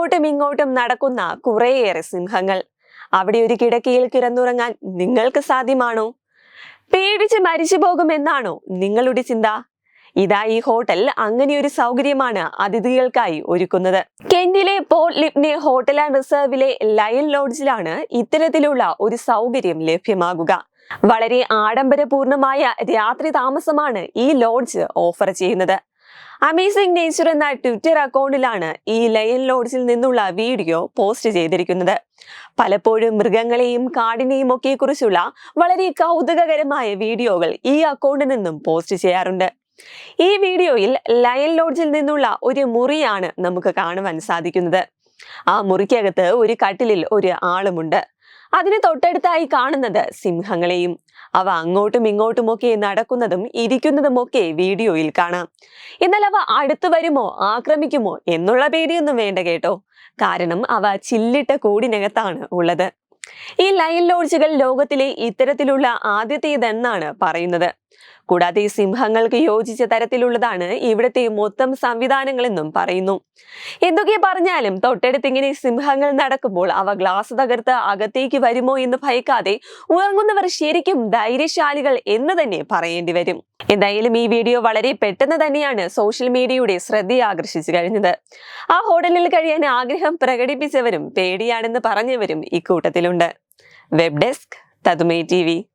അങ്ങോട്ടും ഇങ്ങോട്ടും നടക്കുന്ന കുറേയേറെ സിംഹങ്ങൾ. അവിടെ ഒരു കിടക്കയിൽ കിടന്നുറങ്ങാൻ നിങ്ങൾക്ക് സാധ്യമാണോ? പേടിച്ച് മരിച്ചു പോകുമെന്നാണോ നിങ്ങളുടെ ചിന്ത? ഇതാ ഈ ഹോട്ടൽ അങ്ങനെയൊരു സൗകര്യമാണ് അതിഥികൾക്കായി ഒരുക്കുന്നത്. കെന്റിലെ പോർട്ട് ലിപ്നെ ഹോട്ടൽ ആൻഡ് റിസർവിലെ ലയൺ ലോഡ്ജിലാണ് ഇത്തരത്തിലുള്ള ഒരു സൗകര്യം ലഭ്യമാകുക. വളരെ ആഡംബരപൂർണമായ രാത്രി താമസമാണ് ഈ ലോഡ്ജ് ഓഫർ ചെയ്യുന്നത്. അമേസിംഗ് നേച്ചർ എന്ന ട്വിറ്റർ അക്കൗണ്ടിലാണ് ഈ ലയൺ ലോഡ്ജിൽ നിന്നുള്ള വീഡിയോ പോസ്റ്റ് ചെയ്തിരിക്കുന്നത്. പലപ്പോഴും മൃഗങ്ങളെയും കാടിനെയും ഒക്കെ കുറിച്ചുള്ള വളരെ കൗതുകകരമായ വീഡിയോകൾ ഈ അക്കൗണ്ടിൽ നിന്നും പോസ്റ്റ് ചെയ്യാറുണ്ട്. ഈ വീഡിയോയിൽ ലയൺ ലോഡ്ജിൽ നിന്നുള്ള ഒരു മുറിയാണ് നമുക്ക് കാണുവാൻ സാധിക്കുന്നത്. ആ മുറിക്കകത്ത് ഒരു കട്ടിലിൽ ഒരു ആളുമുണ്ട്. അതിന് തൊട്ടടുത്തായി കാണുന്നത് സിംഹങ്ങളെയും. അവ അങ്ങോട്ടും ഇങ്ങോട്ടുമൊക്കെ നടക്കുന്നതും ഇരിക്കുന്നതുമൊക്കെ വീഡിയോയിൽ കാണാം. എന്നാൽ അവ അടുത്തു വരുമോ ആക്രമിക്കുമോ എന്നുള്ള പേടിയൊന്നും വേണ്ട കേട്ടോ. കാരണം അവ ചില്ലിട്ട കൂടിനകത്താണ് ഉള്ളത്. ഈ ലയൺ ലോഡ്ജുകൾ ലോകത്തിലെ ഇത്തരത്തിലുള്ള ആദ്യത്തേതെന്നാണ് പറയുന്നത്. കൂടാതെ സിംഹങ്ങൾക്ക് യോജിച്ച തരത്തിലുള്ളതാണ് ഇവിടുത്തെ മൊത്തം സംവിധാനങ്ങളെന്നും പറയുന്നു. എന്തൊക്കെ പറഞ്ഞാലും തൊട്ടടുത്ത് ഇങ്ങനെ സിംഹങ്ങൾ നടക്കുമ്പോൾ അവ ഗ്ലാസ് തകർത്ത് അകത്തേക്ക് വരുമോ എന്ന് ഭയക്കാതെ ഉറങ്ങുന്നവർ ശരിക്കും ധൈര്യശാലികൾ എന്ന് തന്നെ പറയേണ്ടി വരും. എന്തായാലും ഈ വീഡിയോ വളരെ പെട്ടെന്ന് തന്നെയാണ് സോഷ്യൽ മീഡിയയുടെ ശ്രദ്ധയാകർഷിച്ചു കഴിഞ്ഞത്. ആ ഹോട്ടലിൽ കഴിയാൻ ആഗ്രഹം പ്രകടിപ്പിച്ചവരും പേടിയാണെന്ന് പറഞ്ഞവരും ഇക്കൂട്ടത്തിലുണ്ട്. വെബ് ഡെസ്ക് തതുമൈ TV.